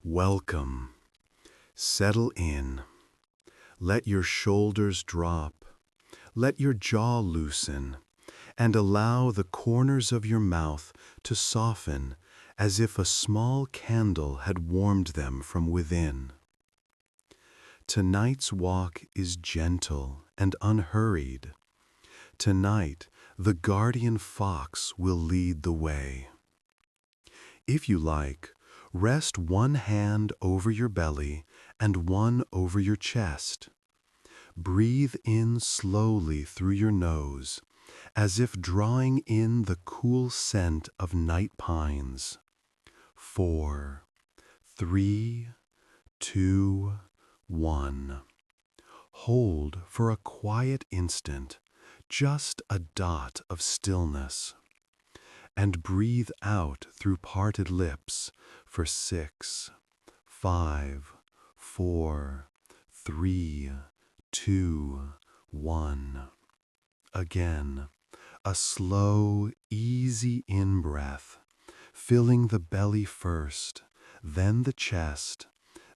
Welcome. Settle in. Let your shoulders drop. Let your jaw loosen, and allow the corners of your mouth to soften as if a small candle had warmed them from within. Tonight's walk is gentle and unhurried. Tonight, the guardian fox will lead the way. If you like, rest one hand over your belly and one over your chest. Breathe in slowly through your nose, as if drawing in the cool scent of night pines. 4, 3, 2, 1. Hold for a quiet instant, just a dot of stillness. And breathe out through parted lips for 6, 5, 4, 3, 2, 1. Again, a slow, easy in-breath, filling the belly first, then the chest,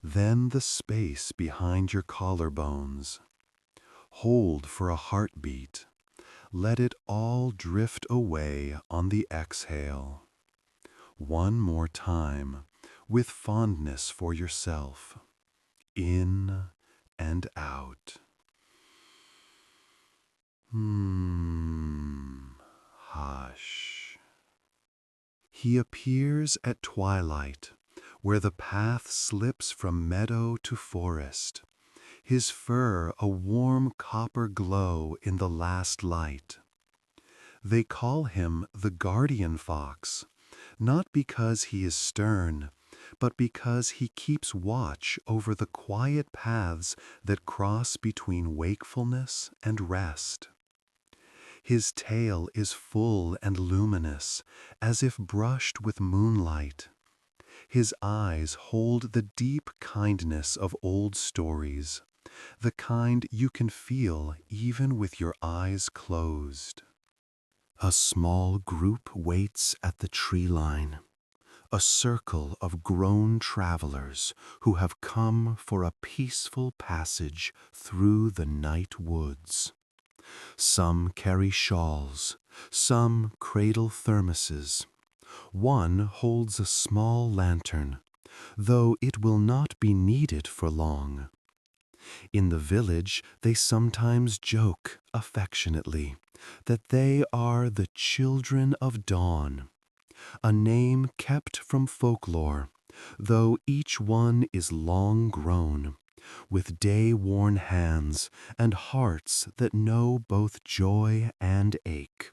then the space behind your collarbones. Hold for a heartbeat. Let it all drift away on the exhale. One more time, with fondness for yourself. In and out. Hush. He appears at twilight, where the path slips from meadow to forest, his fur a warm copper glow in the last light. They call him the guardian fox, not because he is stern, but because he keeps watch over the quiet paths that cross between wakefulness and rest. His tail is full and luminous, as if brushed with moonlight. His eyes hold the deep kindness of old stories, the kind you can feel even with your eyes closed. A small group waits at the tree line, a circle of grown travelers who have come for a peaceful passage through the night woods. Some carry shawls, some cradle thermoses. One holds a small lantern, though it will not be needed for long. In the village, they sometimes joke affectionately that they are the children of dawn, a name kept from folklore, though each one is long grown, with day-worn hands and hearts that know both joy and ache.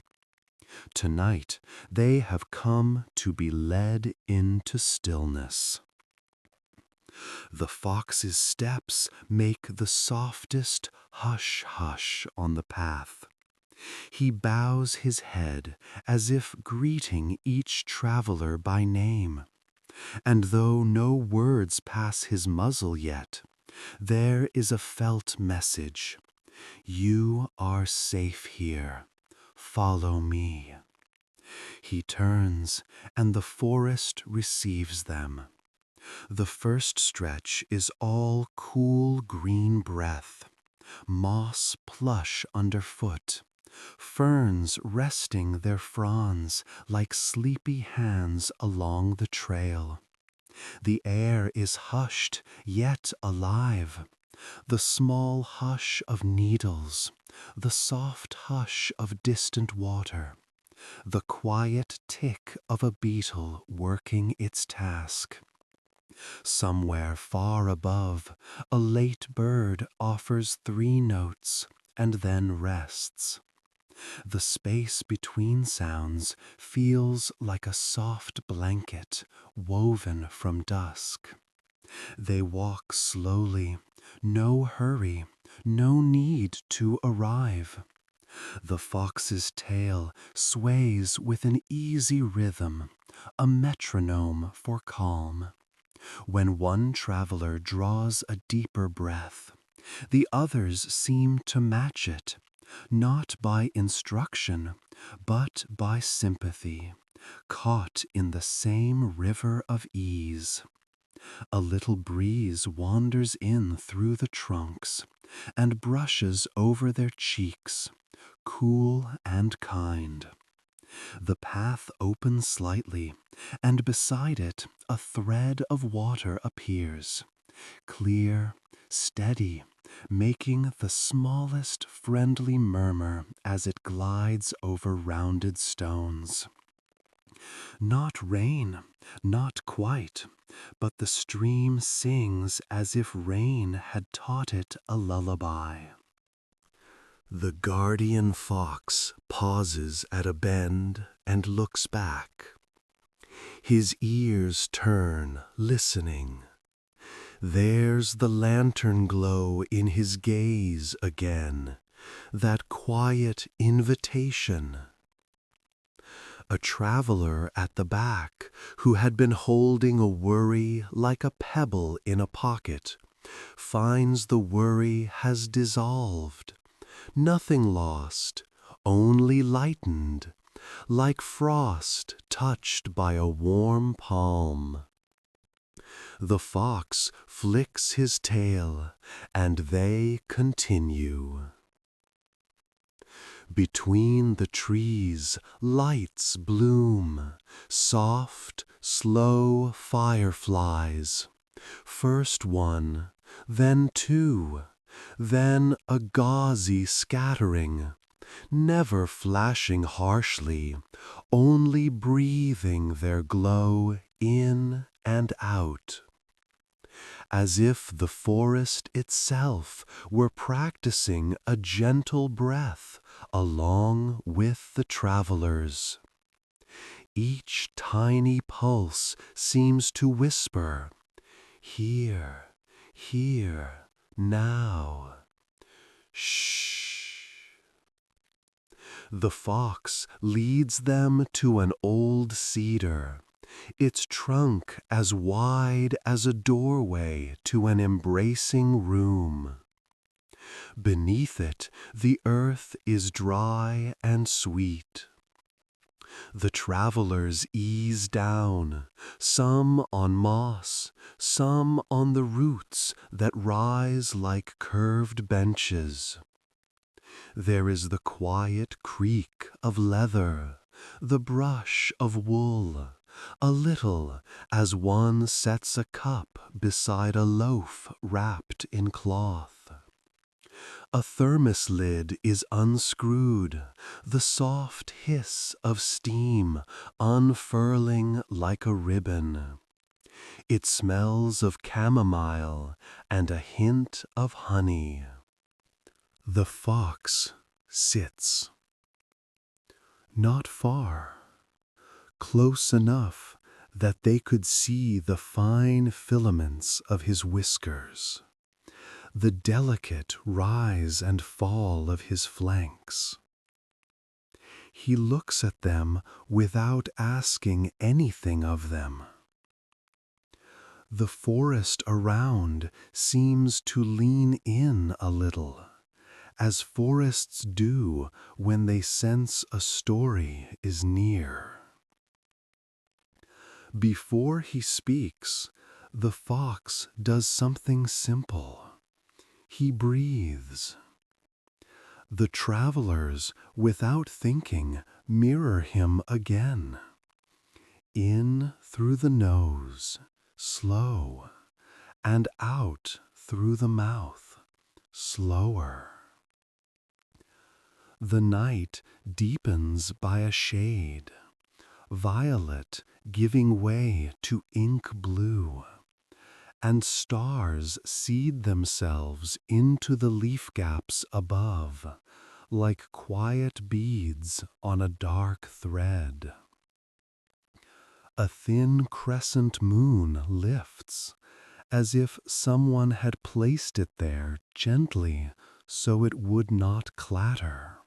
Tonight, they have come to be led into stillness. The fox's steps make the softest hush-hush on the path. He bows his head as if greeting each traveler by name. And though no words pass his muzzle yet, there is a felt message. You are safe here. Follow me. He turns, and the forest receives them. The first stretch is all cool green breath, moss plush underfoot, ferns resting their fronds like sleepy hands along the trail. The air is hushed yet alive, the small hush of needles, the soft hush of distant water, the quiet tick of a beetle working its task. Somewhere far above, a late bird offers 3 notes and then rests. The space between sounds feels like a soft blanket woven from dusk. They walk slowly, no hurry, no need to arrive. The fox's tail sways with an easy rhythm, a metronome for calm. When one traveler draws a deeper breath, the others seem to match it, not by instruction, but by sympathy, caught in the same river of ease. A little breeze wanders in through the trunks and brushes over their cheeks, cool and kind. The path opens slightly, and beside it a thread of water appears, clear, steady, making the smallest friendly murmur as it glides over rounded stones. Not rain, not quite, but the stream sings as if rain had taught it a lullaby. The guardian fox pauses at a bend and looks back. His ears turn, listening. There's the lantern glow in his gaze again, that quiet invitation. A traveler at the back, who had been holding a worry like a pebble in a pocket, finds the worry has dissolved. Nothing lost, only lightened, like frost touched by a warm palm. The fox flicks his tail, and they continue. Between the trees lights bloom, soft, slow fireflies. First one, then two, then a gauzy scattering, never flashing harshly, only breathing their glow in and out, as if the forest itself were practicing a gentle breath along with the travelers. Each tiny pulse seems to whisper, "Here, here, now. Shh." The fox leads them to an old cedar, its trunk as wide as a doorway to an embracing room. Beneath it, the earth is dry and sweet. The travelers ease down, some on moss, some on the roots that rise like curved benches. There is the quiet creak of leather, the brush of wool, a little as one sets a cup beside a loaf wrapped in cloth. A thermos lid is unscrewed, the soft hiss of steam unfurling like a ribbon. It smells of chamomile and a hint of honey. The fox sits. Not far, close enough that they could see the fine filaments of his whiskers, the delicate rise and fall of his flanks. He looks at them without asking anything of them. The forest around seems to lean in a little, as forests do when they sense a story is near. Before he speaks, the fox does something simple. He breathes. The travelers, without thinking, mirror him again. In through the nose, slow, and out through the mouth, slower. The night deepens by a shade, violet giving way to ink blue, and stars seed themselves into the leaf gaps above, like quiet beads on a dark thread. A thin crescent moon lifts, as if someone had placed it there gently so it would not clatter.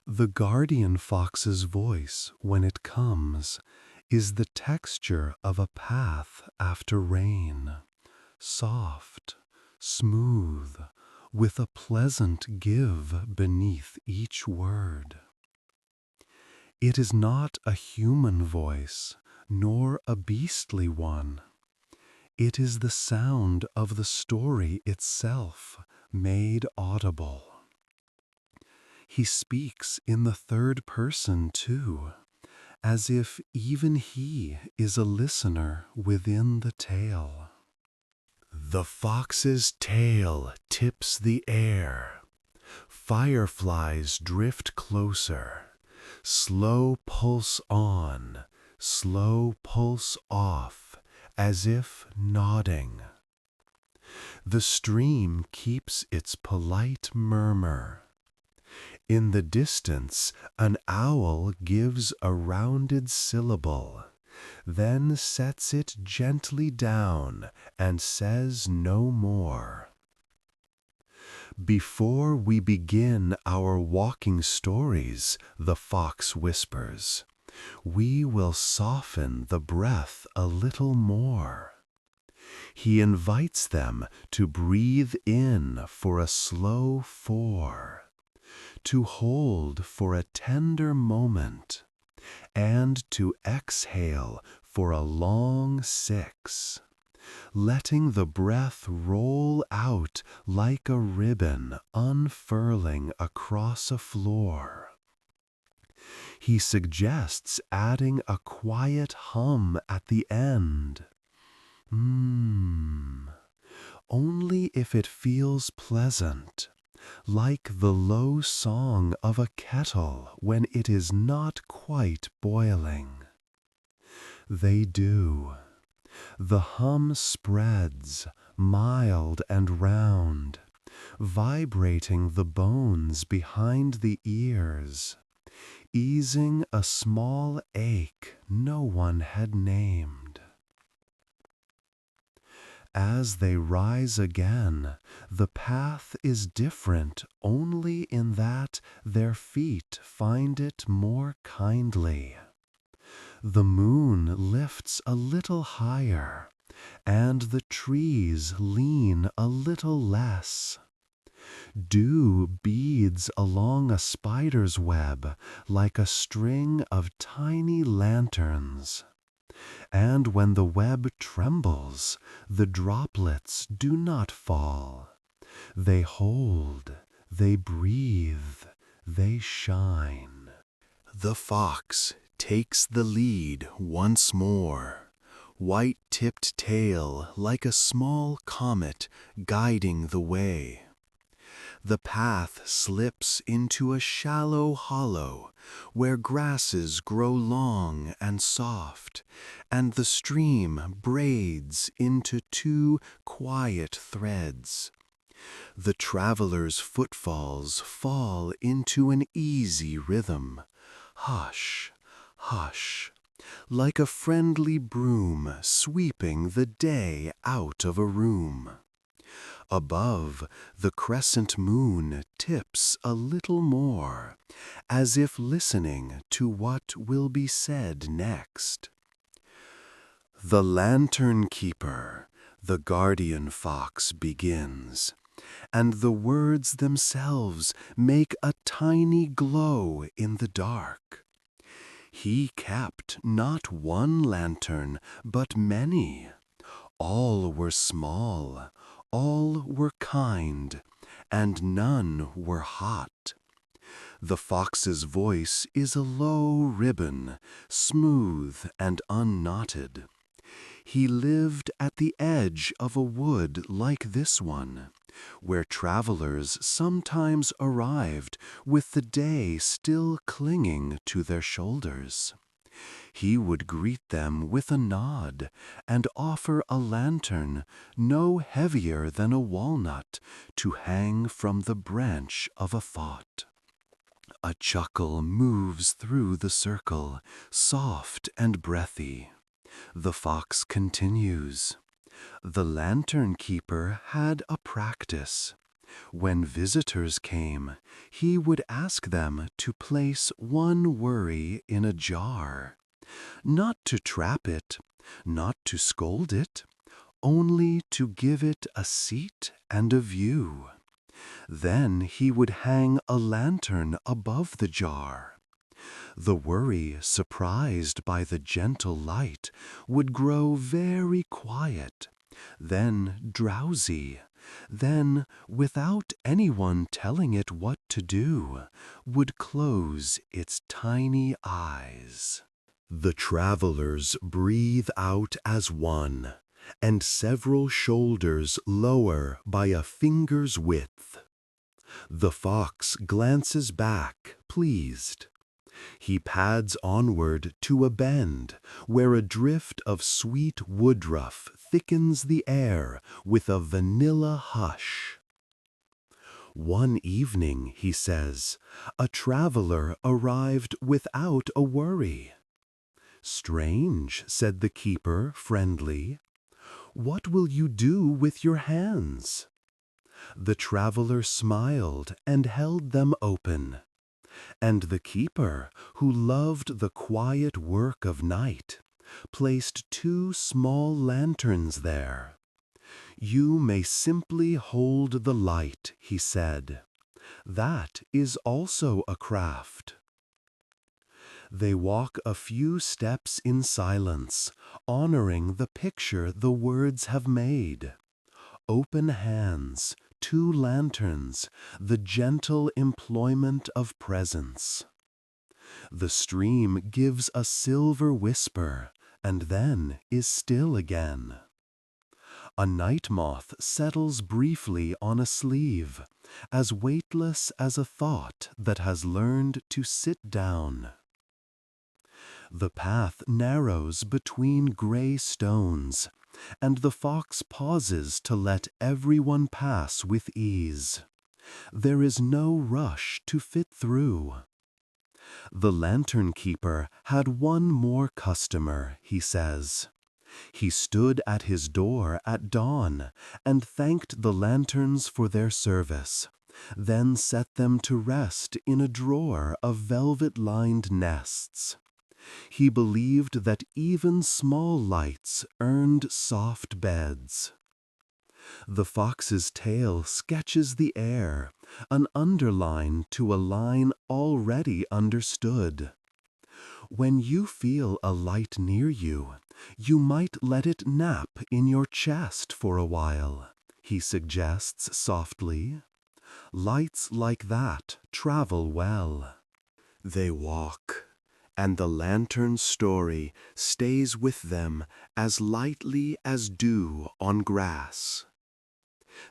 The guardian fox's voice, when it comes, is the texture of a path after rain, soft, smooth, with a pleasant give beneath each word. It is not a human voice, nor a beastly one. It is the sound of the story itself made audible. He speaks in the third person too, as if even he is a listener within the tale. The fox's tail tips the air. Fireflies drift closer. Slow pulse on, slow pulse off, as if nodding. The stream keeps its polite murmur. In the distance, an owl gives a rounded syllable, then sets it gently down and says no more. Before we begin our walking stories, the fox whispers, we will soften the breath a little more. He invites them to breathe in for a slow 4, to hold for a tender moment, and to exhale for a long 6, letting the breath roll out like a ribbon unfurling across a floor. He suggests adding a quiet hum at the end. Only if it feels pleasant, like the low song of a kettle when it is not quite boiling. They do. The hum spreads, mild and round, vibrating the bones behind the ears, easing a small ache no one had named. As they rise again, the path is different only in that their feet find it more kindly. The moon lifts a little higher, and the trees lean a little less. Dew beads along a spider's web like a string of tiny lanterns. And when the web trembles, the droplets do not fall. They hold, they breathe, they shine. The fox takes the lead once more, white-tipped tail like a small comet guiding the way. The path slips into a shallow hollow where grasses grow long and soft, and the stream braids into 2 quiet threads. The traveler's footfalls fall into an easy rhythm. Hush, hush, like a friendly broom sweeping the day out of a room. Above, the crescent moon tips a little more, as if listening to what will be said next. The lantern keeper, the guardian fox begins, and the words themselves make a tiny glow in the dark. He kept not 1 lantern, but many. All were small, all were kind, and none were hot. The fox's voice is a low ribbon, smooth and unknotted. He lived at the edge of a wood like this one, where travelers sometimes arrived with the day still clinging to their shoulders. He would greet them with a nod and offer a lantern no heavier than a walnut to hang from the branch of a thought. A chuckle moves through the circle, soft and breathy. The fox continues. The lantern keeper had a practice. When visitors came, he would ask them to place 1 worry in a jar. Not to trap it, not to scold it, only to give it a seat and a view. Then he would hang a lantern above the jar. The worry, surprised by the gentle light, would grow very quiet, then drowsy, then, without anyone telling it what to do, would close its tiny eyes. The travelers breathe out as one, and several shoulders lower by a finger's width. The fox glances back, pleased. He pads onward to a bend where a drift of sweet woodruff thickens the air with a vanilla hush. One evening, he says, a traveler arrived without a worry. Strange, said the keeper, friendly. What will you do with your hands? The traveler smiled and held them open. And the keeper, who loved the quiet work of night, placed 2 small lanterns there. You may simply hold the light, he said. That is also a craft. They walk a few steps in silence, honoring the picture the words have made. Open hands, 2 lanterns, the gentle employment of presence. The stream gives a silver whisper, and then is still again. A night moth settles briefly on a sleeve, as weightless as a thought that has learned to sit down. The path narrows between gray stones, and the fox pauses to let everyone pass with ease. There is no rush to fit through. The lantern keeper had one more customer, he says. He stood at his door at dawn and thanked the lanterns for their service, then set them to rest in a drawer of velvet-lined nests. He believed that even small lights earned soft beds. The fox's tail sketches the air, an underline to a line already understood. When you feel a light near you, you might let it nap in your chest for a while, he suggests softly. Lights like that travel well. They walk, and the lantern's story stays with them as lightly as dew on grass.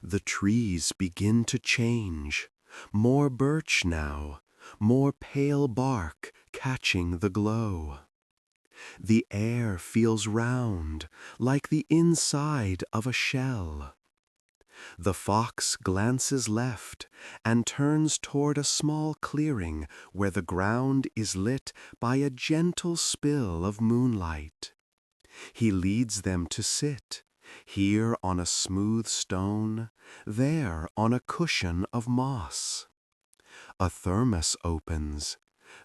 The trees begin to change, more birch now, more pale bark catching the glow. The air feels round, like the inside of a shell. The fox glances left and turns toward a small clearing where the ground is lit by a gentle spill of moonlight. He leads them to sit, here on a smooth stone, there on a cushion of moss. A thermos opens.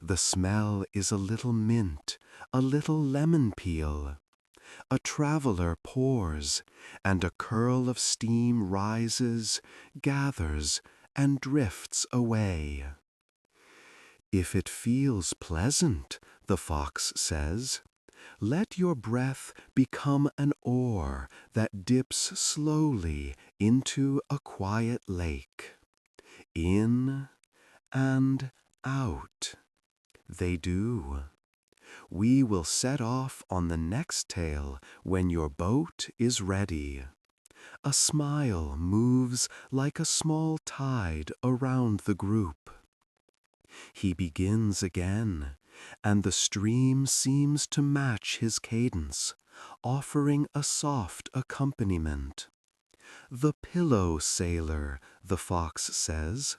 The smell is a little mint, a little lemon peel. A traveler pours, and a curl of steam rises, gathers, and drifts away. If it feels pleasant, the fox says, let your breath become an oar that dips slowly into a quiet lake. In and out. They do. We will set off on the next tale when your boat is ready. A smile moves like a small tide around the group. He begins again, and the stream seems to match his cadence, offering a soft accompaniment. The pillow sailor, the fox says,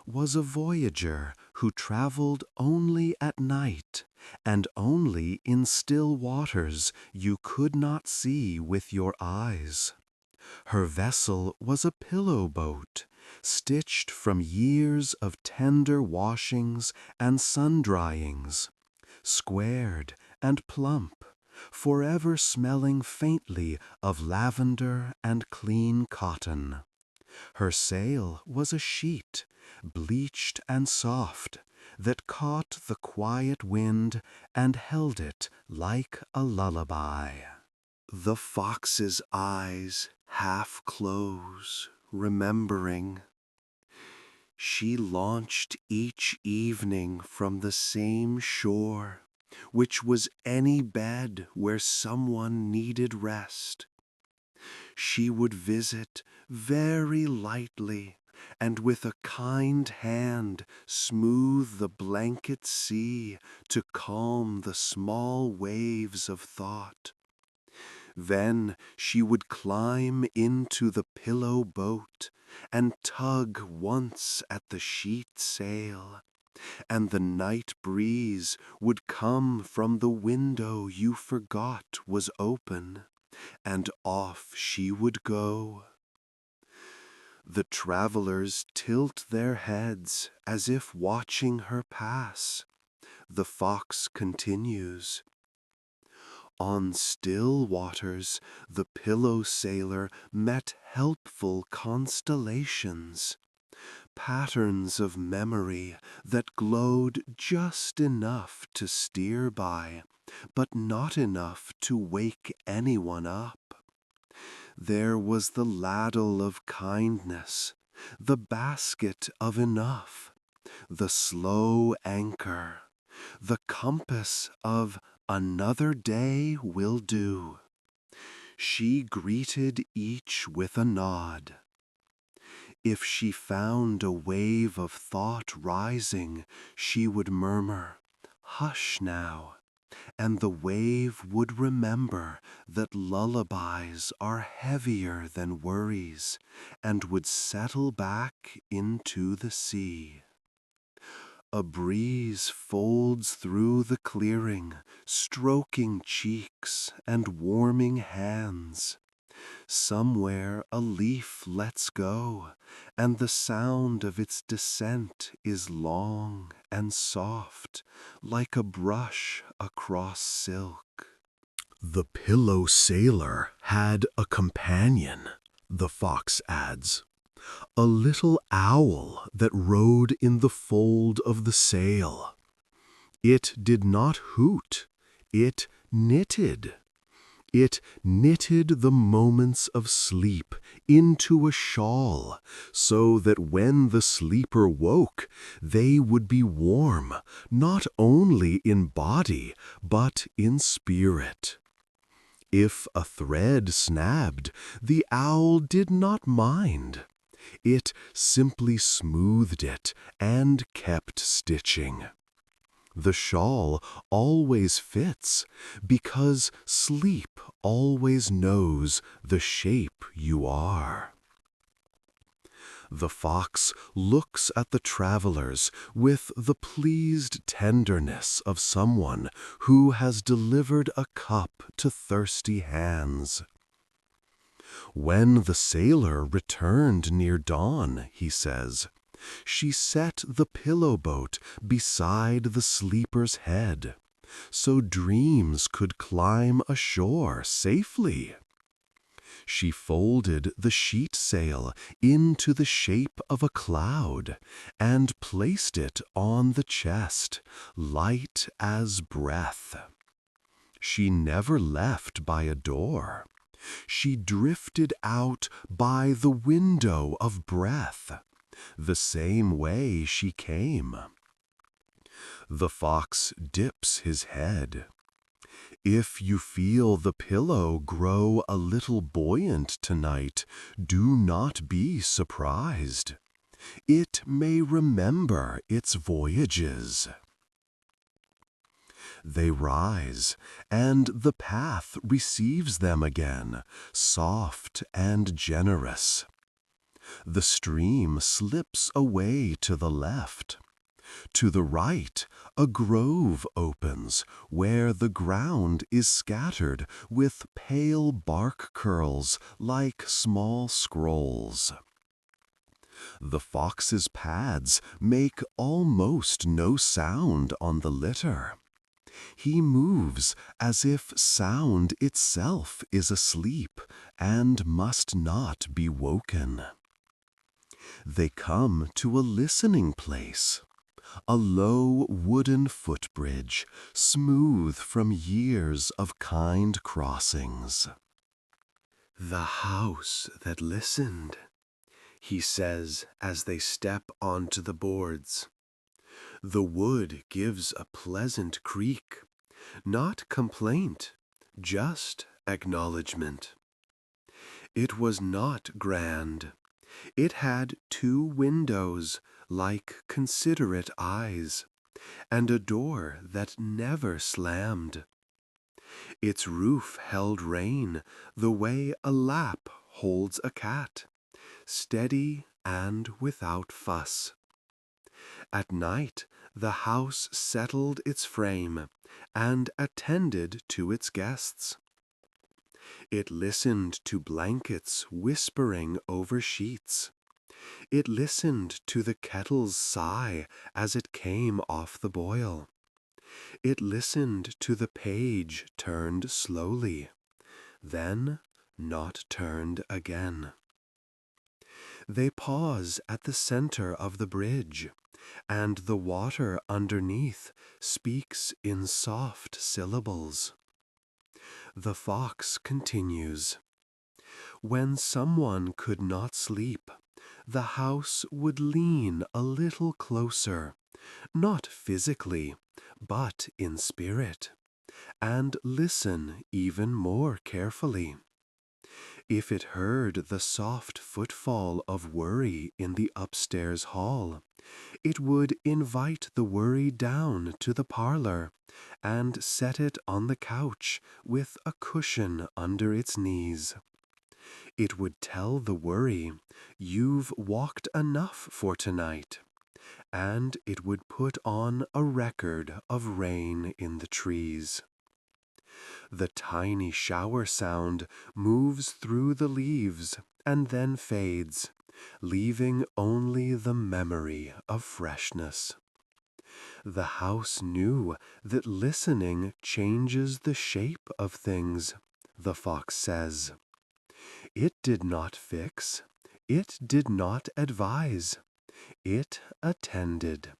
was a voyager who traveled only at night, and only in still waters you could not see with your eyes. Her vessel was a pillow boat, stitched from years of tender washings and sun-dryings, squared and plump, forever smelling faintly of lavender and clean cotton. Her sail was a sheet, bleached and soft, that caught the quiet wind and held it like a lullaby. The fox's eyes half close, remembering. She launched each evening from the same shore, which was any bed where someone needed rest. She would visit very lightly, and with a kind hand smooth the blanket sea to calm the small waves of thought. Then she would climb into the pillow boat and tug once at the sheet sail, and the night breeze would come from the window you forgot was open, and off she would go. The travelers tilt their heads as if watching her pass. The fox continues. On still waters, the pillow sailor met helpful constellations, patterns of memory that glowed just enough to steer by, but not enough to wake anyone up. There was the ladle of kindness, the basket of enough, the slow anchor, the compass of another day will do. She greeted each with a nod. If she found a wave of thought rising, she would murmur, "Hush now," and the wave would remember that lullabies are heavier than worries and would settle back into the sea. A breeze folds through the clearing, stroking cheeks and warming hands. Somewhere a leaf lets go, and the sound of its descent is long and soft, like a brush across silk. The pillow sailor had a companion, the fox adds, a little owl that rode in the fold of the sail. It did not hoot, it knitted. It knitted the moments of sleep into a shawl, so that when the sleeper woke, they would be warm, not only in body, but in spirit. If a thread snapped, the owl did not mind. It simply smoothed it and kept stitching. The shawl always fits because sleep always knows the shape you are. The fox looks at the travelers with the pleased tenderness of someone who has delivered a cup to thirsty hands. When the sailor returned near dawn, he says, she set the pillow boat beside the sleeper's head, so dreams could climb ashore safely. She folded the sheet sail into the shape of a cloud and placed it on the chest, light as breath. She never left by a door. She drifted out by the window of breath, the same way she came. The fox dips his head. If you feel the pillow grow a little buoyant tonight, do not be surprised. It may remember its voyages. They rise, and the path receives them again, soft and generous. The stream slips away to the left. To the right, a grove opens, where the ground is scattered with pale bark curls like small scrolls. The fox's pads make almost no sound on the litter. He moves as if sound itself is asleep and must not be woken. They come to a listening place, a low wooden footbridge, smooth from years of kind crossings. "The house that listened," he says as they step onto the boards. The wood gives a pleasant creak, not complaint, just acknowledgement. It was not grand. It had 2 windows like considerate eyes, and a door that never slammed. Its roof held rain the way a lap holds a cat, steady and without fuss. At night the house settled its frame and attended to its guests. It listened to blankets whispering over sheets. It listened to the kettle's sigh as it came off the boil. It listened to the page turned slowly, then not turned again. They pause at the center of the bridge, and the water underneath speaks in soft syllables. The fox continues. When someone could not sleep, the house would lean a little closer, not physically, but in spirit, and listen even more carefully. If it heard the soft footfall of worry in the upstairs hall, it would invite the worry down to the parlor and set it on the couch with a cushion under its knees. It would tell the worry, "You've walked enough for tonight," and it would put on a record of rain in the trees. The tiny shower sound moves through the leaves and then fades, leaving only the memory of freshness. The house knew that listening changes the shape of things, the fox says. It did not fix, it did not advise, it attended.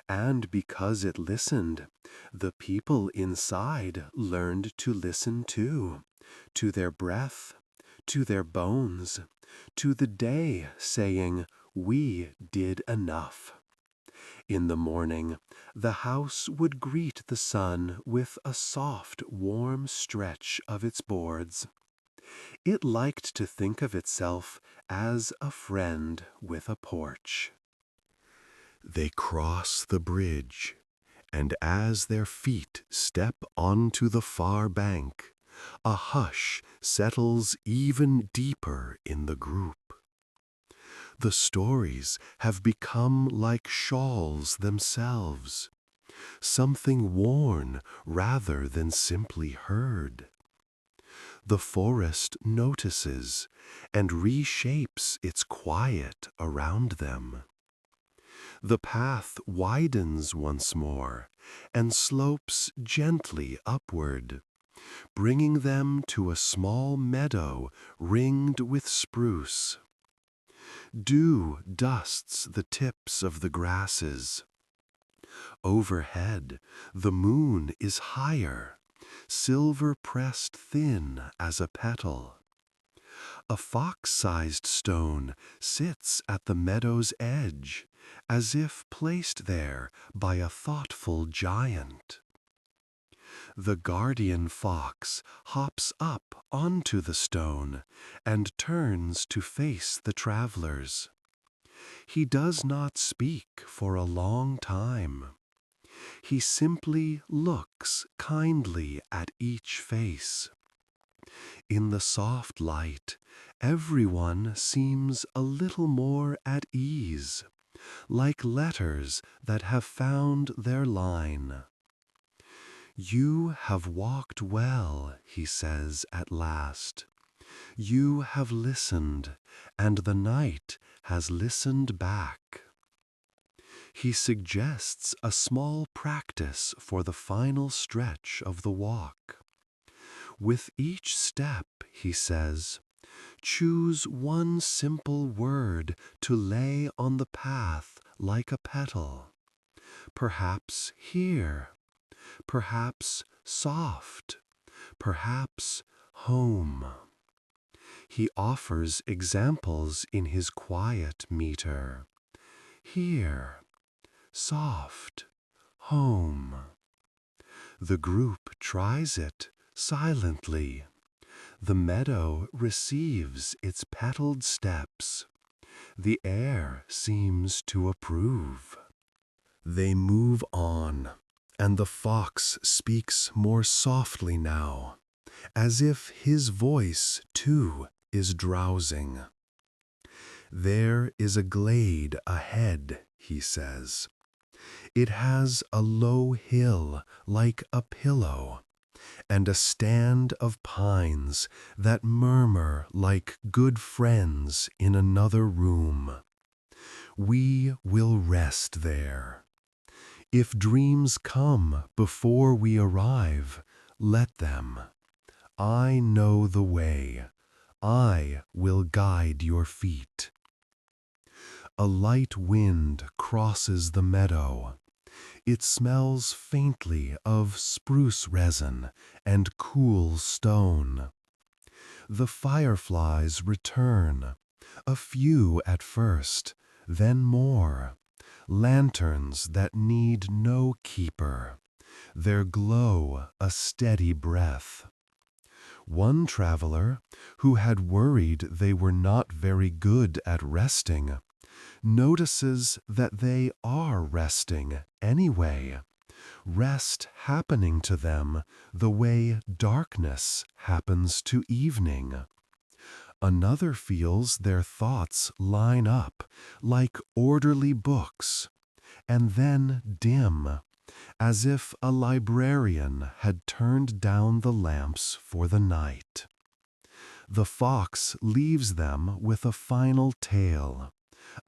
And because it listened, the people inside learned to listen too, to their breath, to their bones, to the day saying, "We did enough." In the morning, the house would greet the sun with a soft, warm stretch of its boards. It liked to think of itself as a friend with a porch. They cross the bridge, and as their feet step onto the far bank, a hush settles even deeper in the group. The stories have become like shawls themselves, something worn rather than simply heard. The forest notices and reshapes its quiet around them. The path widens once more and slopes gently upward, bringing them to a small meadow ringed with spruce. Dew dusts the tips of the grasses. Overhead, the moon is higher, silver pressed thin as a petal. A fox-sized stone sits at the meadow's edge, as if placed there by a thoughtful giant. The guardian fox hops up onto the stone and turns to face the travelers. He does not speak for a long time. He simply looks kindly at each face. In the soft light, everyone seems a little more at ease, like letters that have found their line. "You have walked well," he says at last. "You have listened, and the night has listened back." He suggests a small practice for the final stretch of the walk. With each step, he says, Choose one simple word to lay on the path like a petal. Perhaps here, perhaps soft, perhaps home. He offers examples in his quiet meter. Here, soft, home. The group tries it silently. The meadow receives its petaled steps. The air seems to approve. They move on, and the fox speaks more softly now, as if his voice, too, is drowsing. There is a glade ahead, he says. It has a low hill like a pillow, and a stand of pines that murmur like good friends in another room. We will rest there. If dreams come before we arrive, let them. I know the way. I will guide your feet. A light wind crosses the meadow. It smells faintly of spruce resin and cool stone. The fireflies return, a few at first, then more. Lanterns that need no keeper, their glow a steady breath. One traveler, who had worried they were not very good at resting, notices that they are resting anyway, rest happening to them the way darkness happens to evening. Another feels their thoughts line up like orderly books, and then dim, as if a librarian had turned down the lamps for the night. The fox leaves them with a final tale,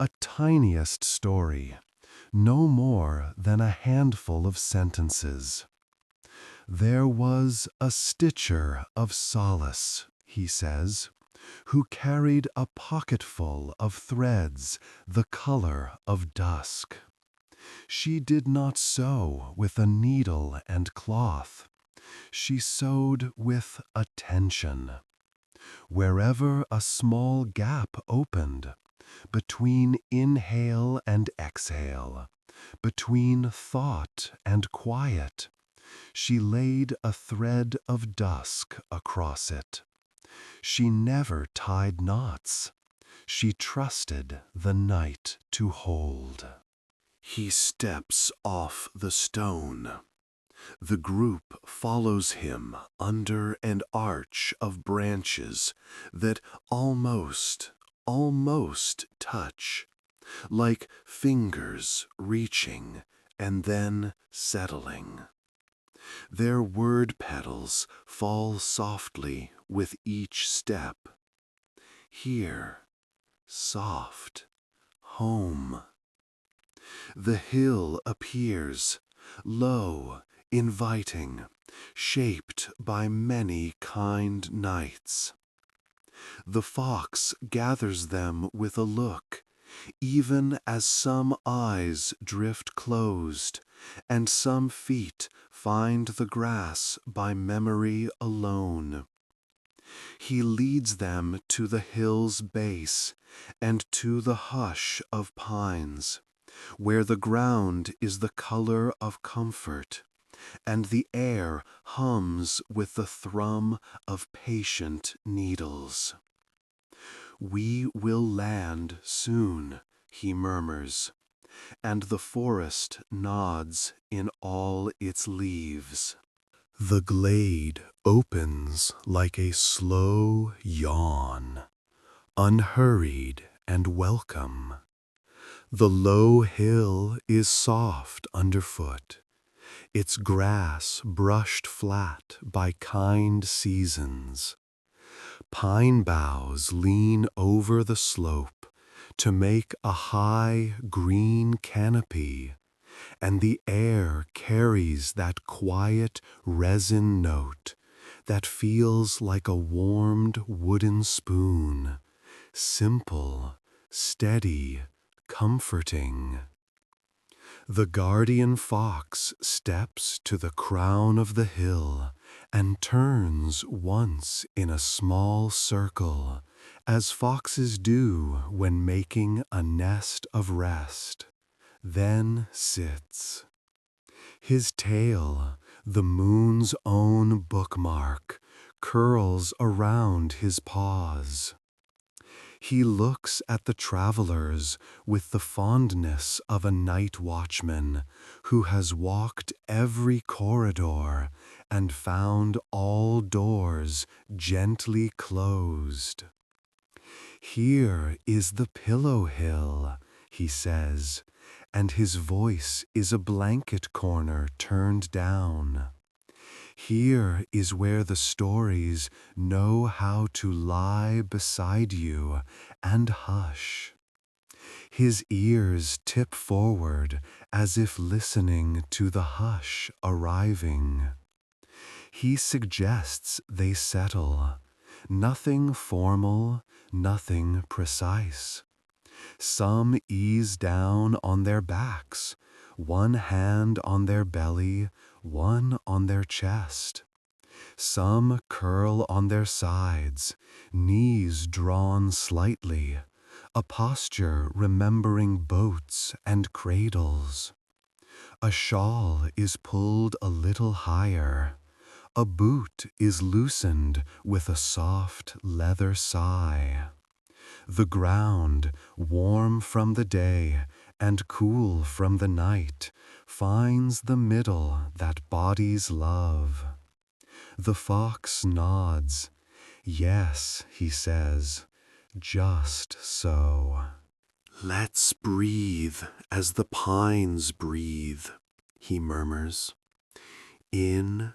a tiniest story, no more than a handful of sentences. There was a stitcher of solace, he says, who carried a pocketful of threads the color of dusk. She did not sew with a needle and cloth. She sewed with attention. Wherever a small gap opened, between inhale and exhale, between thought and quiet, she laid a thread of dusk across it. She never tied knots. She trusted the night to hold. He steps off the stone. The group follows him under an arch of branches that almost touch, like fingers reaching and then settling. Their word petals fall softly with each step. Here, soft, home. The hill appears, low, inviting, shaped by many kind nights. The fox gathers them with a look, even as some eyes drift closed, and some feet find the grass by memory alone. He leads them to the hill's base and to the hush of pines, where the ground is the color of comfort, and the air hums with the thrum of patient needles. We will land soon, he murmurs, and the forest nods in all its leaves. The glade opens like a slow yawn, unhurried and welcome. The low hill is soft underfoot, its grass brushed flat by kind seasons. Pine boughs lean over the slope to make a high green canopy, and the air carries that quiet resin note that feels like a warmed wooden spoon, simple, steady, comforting. The guardian fox steps to the crown of the hill and turns once in a small circle, as foxes do when making a nest of rest, then sits. His tail, the moon's own bookmark, curls around his paws. He looks at the travelers with the fondness of a night watchman who has walked every corridor and found all doors gently closed. "Here is the Pillow Hill," he says, and his voice is a blanket corner turned down. "Here is where the stories know how to lie beside you and hush." His ears tip forward as if listening to the hush arriving. He suggests they settle. Nothing formal, nothing precise. Some ease down on their backs, one hand on their belly, one on their chest. Some curl on their sides, knees drawn slightly, a posture remembering boats and cradles. A shawl is pulled a little higher. A boot is loosened with a soft leather sigh. The ground, warm from the day and cool from the night, finds the middle that bodies love. The fox nods. "Yes," he says, "just so." "Let's breathe as the pines breathe," he murmurs. "In,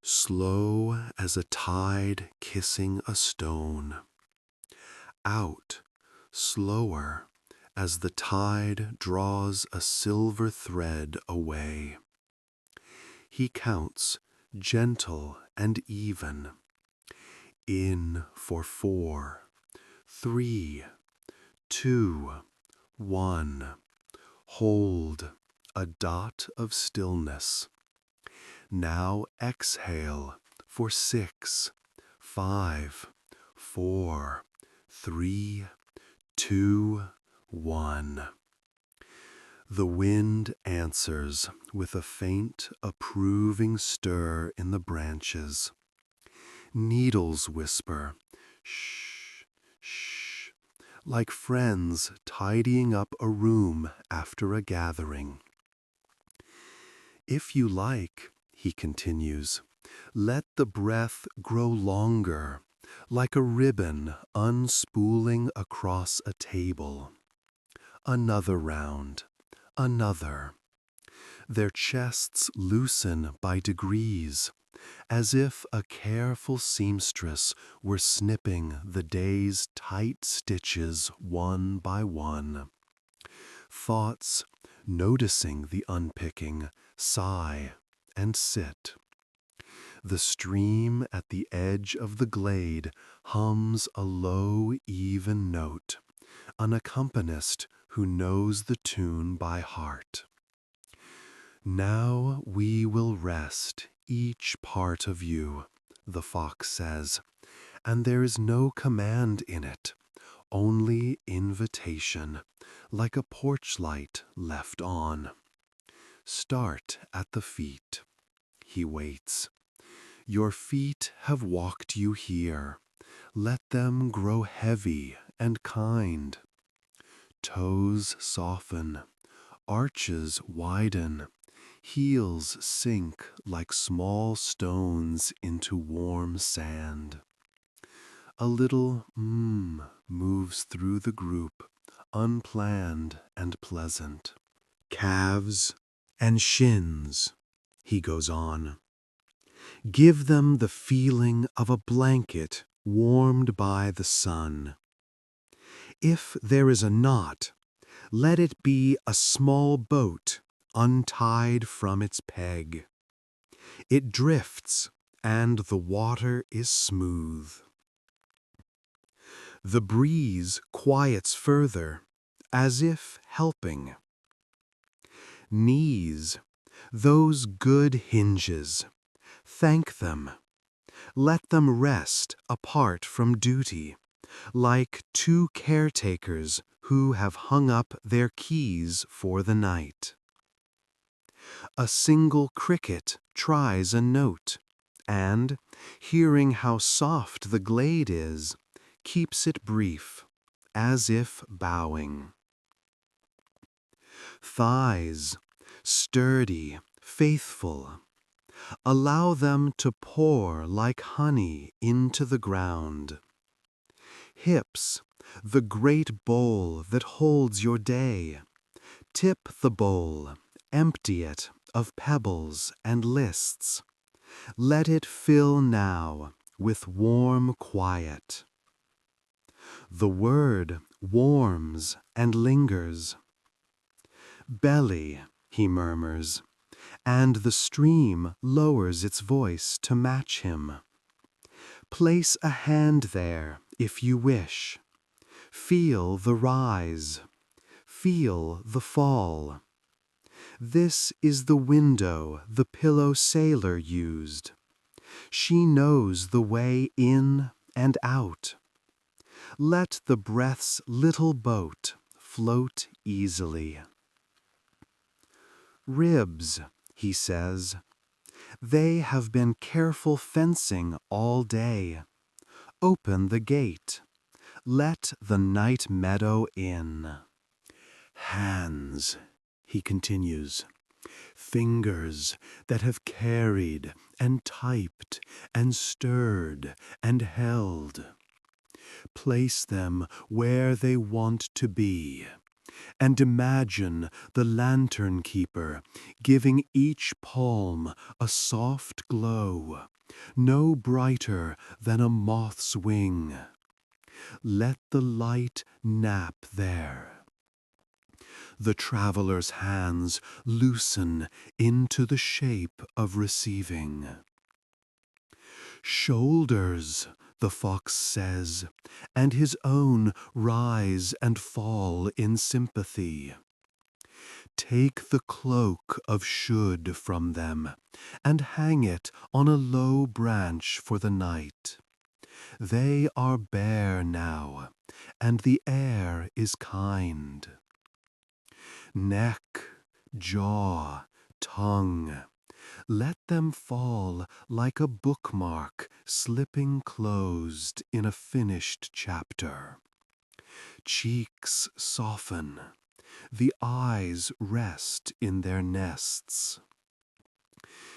slow as a tide kissing a stone. Out, slower, as the tide draws a silver thread away." He counts, gentle and even. In for 4, 3, 2, 1. Hold, a dot of stillness. Now exhale for 6, 5, 4, 3, 2, 1. The wind answers with a faint, approving stir in the branches. Needles whisper, "Shh, shh," like friends tidying up a room after a gathering. "If you like," he continues, "let the breath grow longer, like a ribbon unspooling across a table. Another round, another." Their chests loosen by degrees, as if a careful seamstress were snipping the day's tight stitches one by one. Thoughts, noticing the unpicking, sigh and sit. The stream at the edge of the glade hums a low, even note, an accompanist who knows the tune by heart. "Now we will rest, each part of you," the fox says, and there is no command in it, only invitation, like a porch light left on. "Start at the feet." He waits. "Your feet have walked you here. Let them grow heavy and kind. Toes soften, arches widen, heels sink like small stones into warm sand." A little moves through the group, unplanned and pleasant. "Calves and shins," he goes on. "Give them the feeling of a blanket warmed by the sun. If there is a knot, let it be a small boat untied from its peg. It drifts, and the water is smooth. The breeze quiets further, as if helping. Knees, those good hinges, thank them. Let them rest apart from duty, like two caretakers who have hung up their keys for the night. A single cricket tries a note, and, hearing how soft the glade is, keeps it brief, as if bowing. Thighs, sturdy, faithful, allow them to pour like honey into the ground. Hips, the great bowl that holds your day, tip the bowl, empty it of pebbles and lists. Let it fill now with warm quiet. The word warms and lingers. Belly, he murmurs, and the stream lowers its voice to match him. Place a hand there if you wish. Feel the rise. Feel the fall. This is the window the pillow sailor used. She knows the way in and out. Let the breath's little boat float easily. Ribs, he says. They have been careful fencing all day. Open the gate. Let the night meadow in. Hands, he continues. Fingers that have carried and typed and stirred and held. Place them where they want to be, and imagine the lantern keeper giving each palm a soft glow, no brighter than a moth's wing. Let the light nap there. The traveler's hands loosen into the shape of receiving. Shoulders, the fox says, and his own rise and fall in sympathy. Take the cloak of should from them, and hang it on a low branch for the night. They are bare now, and the air is kind. Neck, jaw, tongue, let them fall like a bookmark slipping closed in a finished chapter. Cheeks soften, the eyes rest in their nests.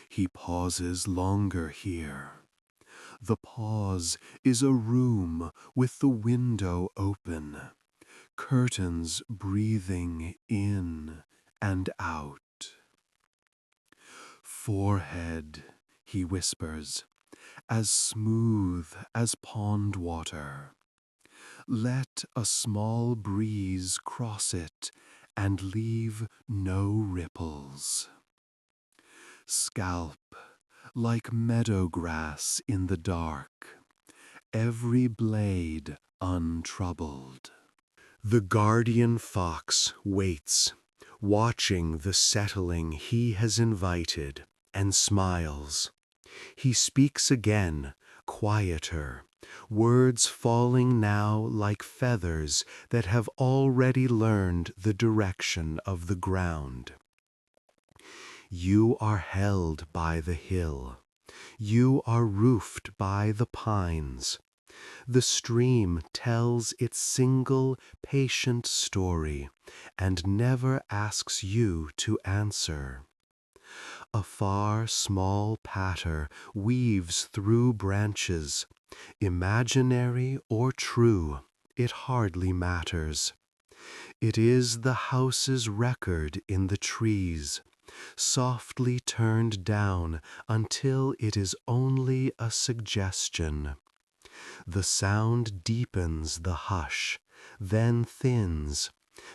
He pauses longer here. The pause is a room with the window open, curtains breathing in and out. Forehead, he whispers, as smooth as pond water. Let a small breeze cross it and leave no ripples. Scalp, like meadow grass in the dark, every blade untroubled. The guardian fox waits, watching the settling he has invited, and smiles. He speaks again, quieter, words falling now like feathers that have already learned the direction of the ground. You are held by the hill. You are roofed by the pines. The stream tells its single, patient story and never asks you to answer. A far, small patter weaves through branches. Imaginary or true, it hardly matters. It is the house's record in the trees, softly turned down until it is only a suggestion. The sound deepens the hush, then thins,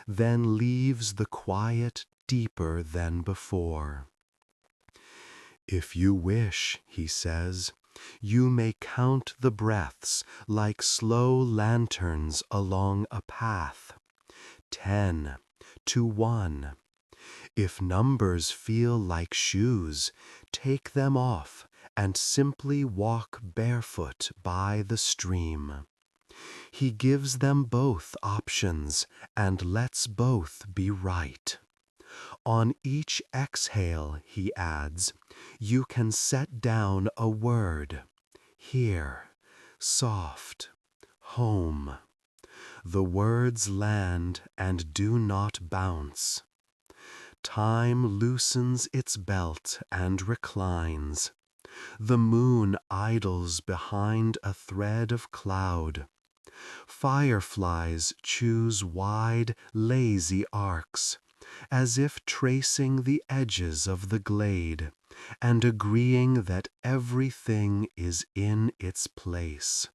then leaves the quiet deeper than before. If you wish, he says, you may count the breaths like slow lanterns along a path. 10 to 1. If numbers feel like shoes, take them off and simply walk barefoot by the stream. He gives them both options and lets both be right. On each exhale, he adds, you can set down a word. Here, soft, home. The words land and do not bounce. Time loosens its belt and reclines. The moon idles behind a thread of cloud. Fireflies choose wide, lazy arcs, as if tracing the edges of the glade and agreeing that everything is in its place.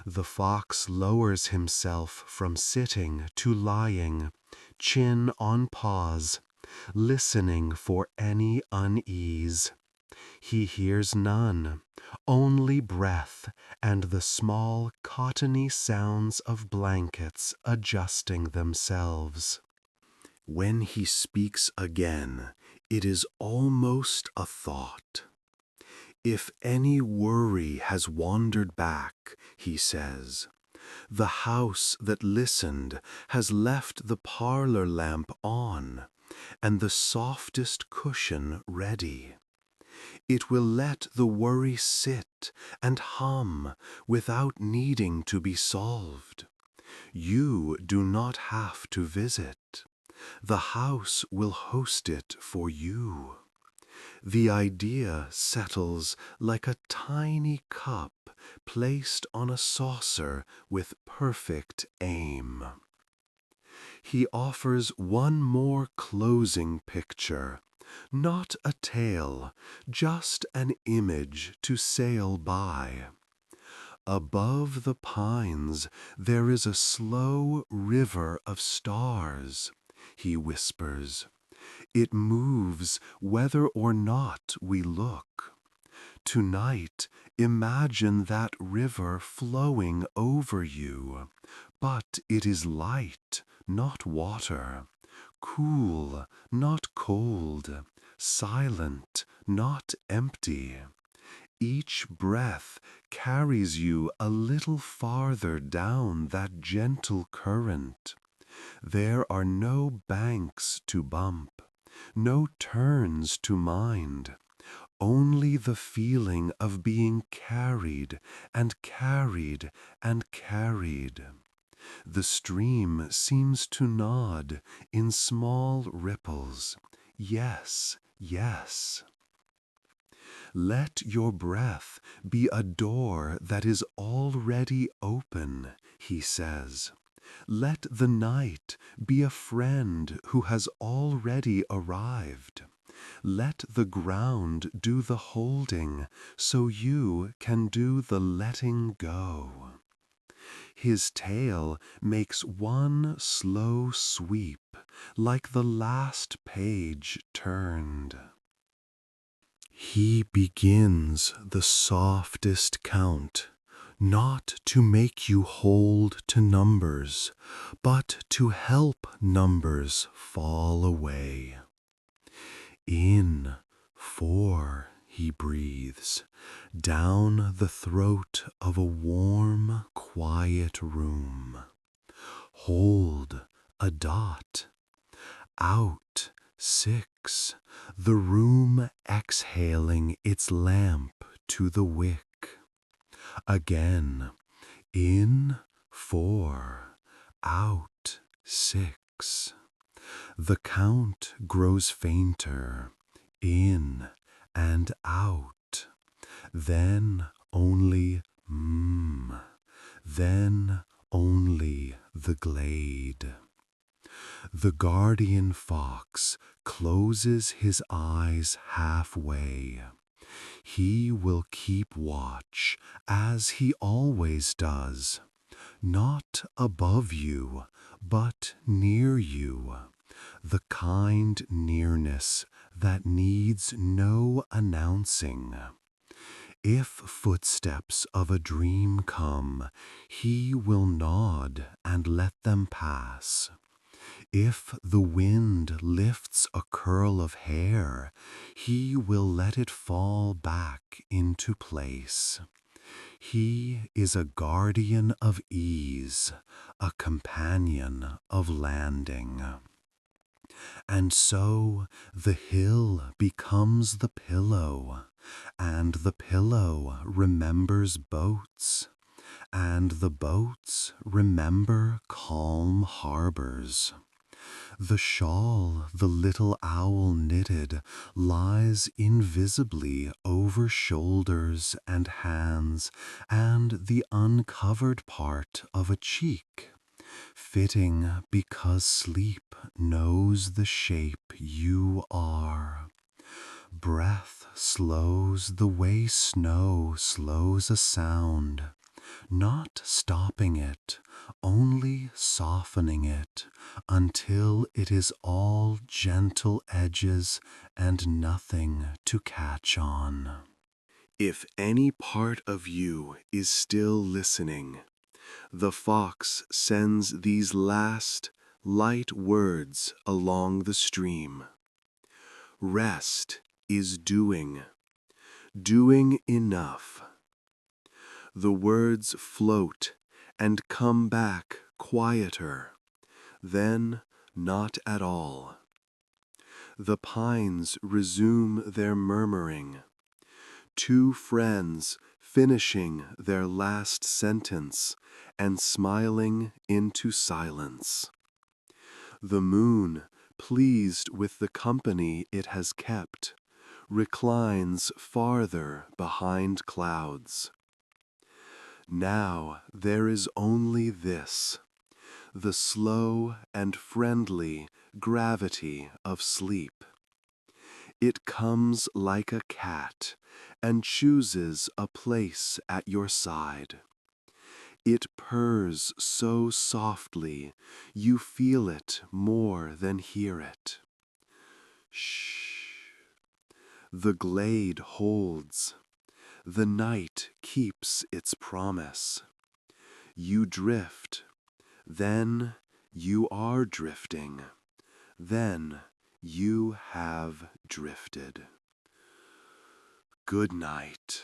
The fox lowers himself from sitting to lying, chin on paws, listening for any unease. He hears none, only breath and the small cottony sounds of blankets adjusting themselves. When he speaks again, it is almost a thought. If any worry has wandered back, he says, the house that listened has left the parlor lamp on and the softest cushion ready. It will let the worry sit and hum without needing to be solved. You do not have to visit. The house will host it for you. The idea settles like a tiny cup placed on a saucer with perfect aim. He offers one more closing picture, not a tale, just an image to sail by. Above the pines there is a slow river of stars, he whispers. It moves whether or not we look. Tonight, imagine that river flowing over you, but it is light, not water, cool, not cold, silent, not empty. Each breath carries you a little farther down that gentle current. There are no banks to bump, no turns to mind, only the feeling of being carried and carried and carried. The stream seems to nod in small ripples. Yes, yes. Let your breath be a door that is already open, he says. Let the night be a friend who has already arrived. Let the ground do the holding so you can do the letting go. His tail makes one slow sweep, like the last page turned. He begins the softest count, not to make you hold to numbers, but to help numbers fall away. In, 4, he breathes, down the throat of a warm, quiet room. Hold, a dot. Out, 6, the room exhaling its lamp to the wick. Again, in, 4, out, 6. The count grows fainter, in and out. Then only then only the glade. The guardian fox closes his eyes halfway. He will keep watch, as he always does, not above you, but near you, the kind nearness that needs no announcing. If footsteps of a dream come, he will nod and let them pass. If the wind lifts a curl of hair, he will let it fall back into place. He is a guardian of ease, a companion of landing. And so the hill becomes the pillow, and the pillow remembers boats, and the boats remember calm harbors. The shawl the little owl knitted lies invisibly over shoulders and hands and the uncovered part of a cheek, fitting because sleep knows the shape you are. Breath slows the way snow slows a sound, not stopping it, only softening it until it is all gentle edges and nothing to catch on. If any part of you is still listening, the fox sends these last, light words along the stream. Rest is doing enough. The words float and come back quieter, then not at all. The pines resume their murmuring. Two friends finishing their last sentence and smiling into silence. The moon, pleased with the company it has kept, reclines farther behind clouds. Now there is only this, the slow and friendly gravity of sleep. It comes like a cat and chooses a place at your side. It purrs so softly you feel it more than hear it. Shh. The glade holds. The night keeps its promise. You drift, then you are drifting, then you have drifted. Good night.